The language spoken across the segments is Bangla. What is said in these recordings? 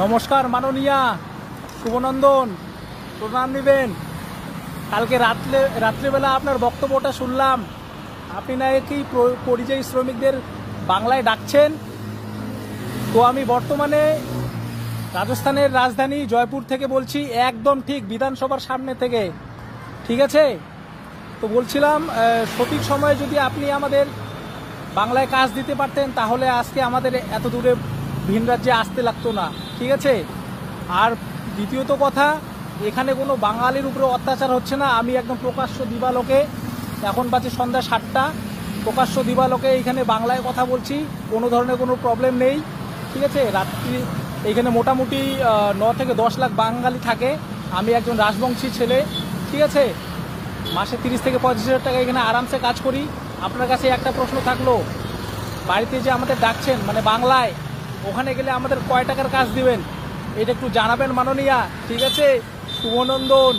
নমস্কার মাননীয়া, শুভনন্দন, প্রণাম নেবেন। কালকে রাত্রেবেলা আপনার বক্তব্যটা শুনলাম। আপনি নাকি পরিযায়ী শ্রমিকদের বাংলায় ডাকছেন। তো আমি বর্তমানে রাজস্থানের রাজধানী জয়পুর থেকে বলছি, একদম ঠিক বিধানসভার সামনে থেকে। ঠিক আছে, তো বলছিলাম সঠিক সময়ে যদি আপনি আমাদের বাংলায় কাজ দিতে পারতেন তাহলে আজকে আমাদের এত দূরে ভিন রাজ্যে আসতে লাগতো না। ঠিক আছে, আর দ্বিতীয়ত কথা, এখানে কোনো বাঙালির উপরে অত্যাচার হচ্ছে না। আমি একদম প্রকাশ্য দিবালোকে, এখন বাজে সন্ধ্যা 7টা, প্রকাশ্য দিবালোকে এইখানে বাংলায় কথা বলছি, কোনো ধরনের কোনো প্রবলেম নেই। ঠিক আছে, রাত্রি এইখানে মোটামুটি 9 থেকে 10 লাখ বাঙালি থাকে। আমি একজন রাজবংশী ছেলে। ঠিক আছে, মাসে 30 থেকে 35 হাজার টাকা এখানে আরামসে কাজ করি। আপনার কাছে একটা প্রশ্ন থাকলো, বাড়িতে যে আমাদের ডাকছেন মানে বাংলায়, ওখানে গেলে আমাদের কয় টাকার কাজ দিবেন এটা একটু জানাবেন মাননীয়া। ঠিক আছে, শুভনন্দন।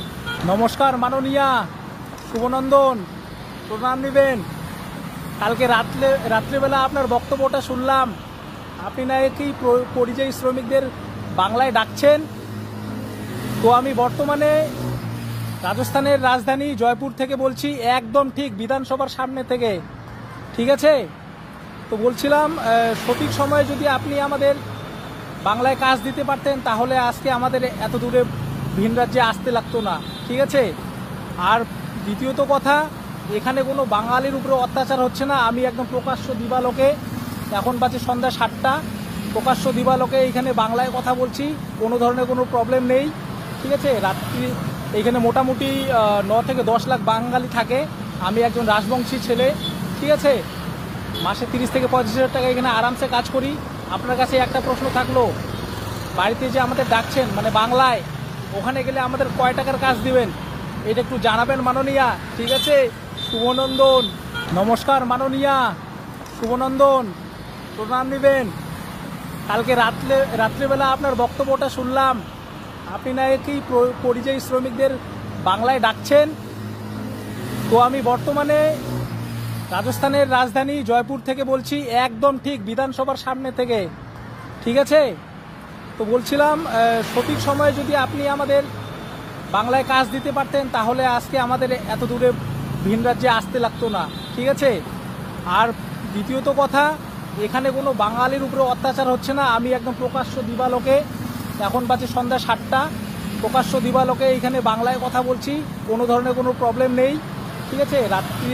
নমস্কার মাননীয়া, শুভনন্দন, প্রণাম নেবেন। কালকে রাত্রেবেলা আপনার বক্তব্যটা শুনলাম। আপনি নাকি পরিযায়ী শ্রমিকদের বাংলায় ডাকছেন। তো আমি বর্তমানে রাজস্থানের রাজধানী জয়পুর থেকে বলছি, একদম ঠিক বিধানসভার সামনে থেকে। ঠিক আছে, তো বলছিলাম সঠিক সময়ে যদি আপনি আমাদের বাংলায় কাজ দিতে পারতেন তাহলে আজকে আমাদের এত দূরে ভিন রাজ্যে আসতে লাগতো না। ঠিক আছে, আর দ্বিতীয়ত কথা, এখানে কোনো বাঙালির উপরে অত্যাচার হচ্ছে না। আমি একদম প্রকাশ্য দিবালোকে, এখন বাজে সন্ধ্যা 7টা, প্রকাশ্য দিবালোকে এইখানে বাংলায় কথা বলছি, কোনো ধরনের কোনো প্রবলেম নেই। ঠিক আছে, রাত্রি এইখানে মোটামুটি 9 থেকে 10 লাখ বাঙালি থাকে। আমি একজন রাজবংশী ছেলে। ঠিক আছে, মাসে 30 থেকে 35 হাজার টাকা এখানে আরামসে কাজ করি। আপনার কাছে একটা প্রশ্ন থাকলো, বাড়িতে যে আমাদের ডাকছেন মানে বাংলায়, ওখানে গেলে আমাদের কয় টাকার কাজ দিবেন এটা একটু জানাবেন মাননীয়া। ঠিক আছে, শুভনন্দন। নমস্কার মাননীয়া, শুভনন্দন, প্রণাম নেবেন। কালকে রাত্রেবেলা আপনার বক্তব্যটা শুনলাম। আপনি নাকি পরিযায়ী শ্রমিকদের বাংলায় ডাকছেন। তো আমি বর্তমানে রাজস্থানের রাজধানী জয়পুর থেকে বলছি, একদম ঠিক বিধানসভার সামনে থেকে। ঠিক আছে, তো বলছিলাম সঠিক সময়ে যদি আপনি আমাদের বাংলায় কাজ দিতে পারতেন তাহলে আজকে আমাদের এত দূরে ভিন রাজ্যে আসতে লাগতো না। ঠিক আছে, আর দ্বিতীয়ত কথা, এখানে কোনো বাঙালির উপরে অত্যাচার হচ্ছে না। আমি একদম প্রকাশ্য দিবালোকে, এখন বাজে সন্ধ্যা 7টা, প্রকাশ্য দিবালোকে এইখানে বাংলায় কথা বলছি, কোনো ধরনের কোনো প্রবলেম নেই। ঠিক আছে, রাত্রি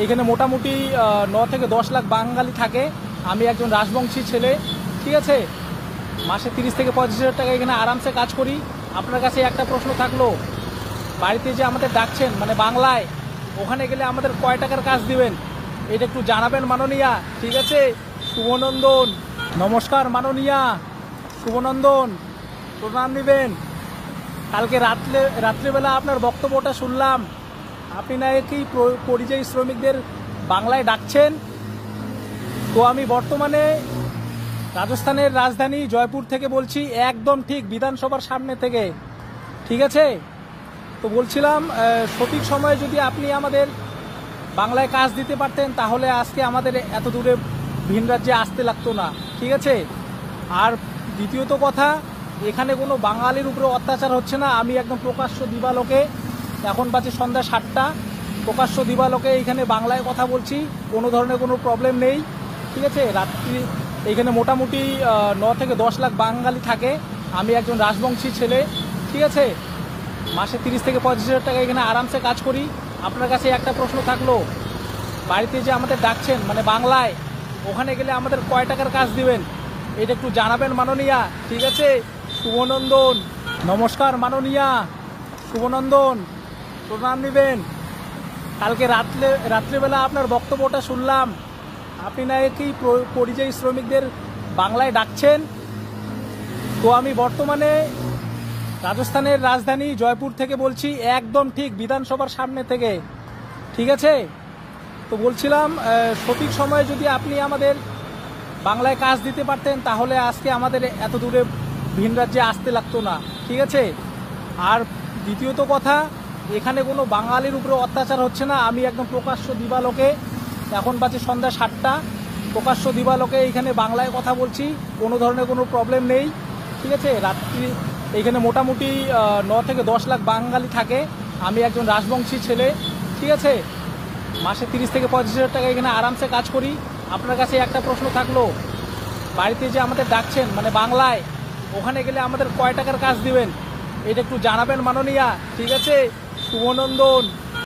এইখানে মোটামুটি 9 থেকে 10 লাখ বাঙালি থাকে। আমি একজন রাজবংশী ছেলে। ঠিক আছে, মাসে 30 থেকে 35 হাজার টাকা এখানে আরামসে কাজ করি। আপনার কাছে একটা প্রশ্ন থাকলো, বাড়িতে যে আমাদের ডাকছেন মানে বাংলায়, ওখানে গেলে আমাদের কয় টাকার কাজ দিবেন এটা একটু জানাবেন মাননীয়া। ঠিক আছে, শুভনন্দন। নমস্কার মাননীয়া, শুভনন্দন, প্রণাম নেবেন। কালকে রাত্রেবেলা আপনার বক্তব্যটা শুনলাম। আপনি নাকি পরিযায়ী শ্রমিকদের বাংলায় ডাকছেন। তো আমি বর্তমানে রাজস্থানের রাজধানী জয়পুর থেকে বলছি, একদম ঠিক বিধানসভার সামনে থেকে। ঠিক আছে, তো বলছিলাম সঠিক সময়ে যদি আপনি আমাদের বাংলায় কাজ দিতে পারতেন তাহলে আজকে আমাদের এত দূরে ভিন রাজ্যে আসতে লাগতো না। ঠিক আছে, আর দ্বিতীয়ত কথা, এখানে কোনো বাঙালির উপরে অত্যাচার হচ্ছে না। আমি একদম প্রকাশ্য দিবালোকে, এখন বাজে সন্ধ্যা 7টা, প্রকাশ্য দিবালোকে এইখানে বাংলায় কথা বলছি, কোনো ধরনের কোনো প্রবলেম নেই। ঠিক আছে, রাত্রি এইখানে মোটামুটি 9 থেকে 10 লাখ বাঙালি থাকে। আমি একজন রাজবংশী ছেলে। ঠিক আছে, মাসে 30 থেকে 35 হাজার টাকা এখানে আরামসে কাজ করি। আপনার কাছে একটা প্রশ্ন থাকলো, বাড়িতে যে আমাদের ডাকছেন মানে বাংলায়, ওখানে গেলে আমাদের কয় টাকার কাজ দিবেন এটা একটু জানাবেন মাননীয়া। ঠিক আছে, শুভনন্দন। নমস্কার মাননীয়া, শুভনন্দন, প্রণাম নেবেন। কালকে রাত্রেবেলা আপনার বক্তব্যটা শুনলাম। আপনি নাকি পরিযায়ী শ্রমিকদের বাংলায় ডাকছেন। তো আমি বর্তমানে রাজস্থানের রাজধানী জয়পুর থেকে বলছি, একদম ঠিক বিধানসভার সামনে থেকে। ঠিক আছে, তো বলছিলাম সঠিক সময়ে যদি আপনি আমাদের বাংলায় কাজ দিতে পারতেন তাহলে আজকে আমাদের এত দূরে ভিন রাজ্যে আসতে লাগতো না। ঠিক আছে, আর দ্বিতীয়ত কথা, এখানে কোনো বাঙালির উপরে অত্যাচার হচ্ছে না। আমি একদম প্রকাশ্য দিবালোকে, এখন বাজে সন্ধ্যা 7টা, প্রকাশ্য দিবালোকে এইখানে বাংলায় কথা বলছি, কোনো ধরনের কোনো প্রবলেম নেই। ঠিক আছে। রাত্রি এখানে মোটামুটি 9 থেকে 10 লাখ বাঙালি থাকে। আমি একজন রাজবংশী ছেলে, ঠিক আছে। মাসে 30 থেকে 35 হাজার টাকা এখানে আরামসে কাজ করি। আপনার কাছে একটা প্রশ্ন থাকলো, বাড়িতে যে আমাদের ডাকছেন মানে বাংলায়, ওখানে গেলে আমাদের কয় টাকার কাজ দিবেন এটা একটু জানাবেন মাননীয়া, ঠিক আছে। শুভনন্দন।